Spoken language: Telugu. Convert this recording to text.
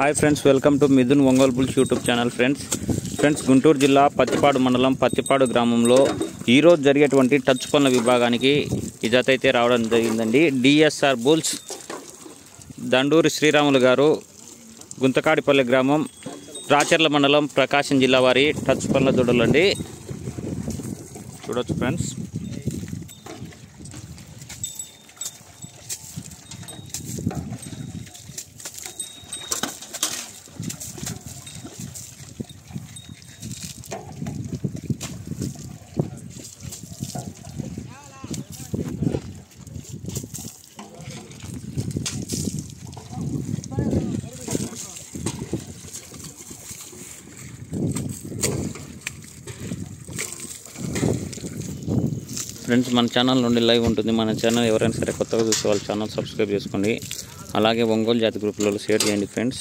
Hi friends, welcome to Mithun Ongole bulls YouTube channel. Friends Guntur జిల్లా పత్తిపాడు మండలం పత్తిపాడు గ్రామంలో ఈరోజు జరిగేటువంటి టచ్ పనుల విభాగానికి ఈ జత అయితే రావడం జరిగిందండి. డిఎస్ఆర్ బుల్స్ దండూరి శ్రీరాములు గారు, గుంతకాడిపల్లి గ్రామం, రాచర్ల మండలం, ప్రకాశం జిల్లా వారి టచ్ పనుల దూడలండి. చూడొచ్చు ఫ్రెండ్స్. ఫ్రెండ్స్, మన ఛానల్ నుండి లైవ్ ఉంటుంది. మన ఛానల్ ఎవరైనా సరే కొత్తగా చూసే వాళ్ళ ఛానల్ సబ్స్క్రైబ్ చేసుకోండి. అలాగే ఒంగోలు జాతి గ్రూపులలో షేర్ చేయండి ఫ్రెండ్స్.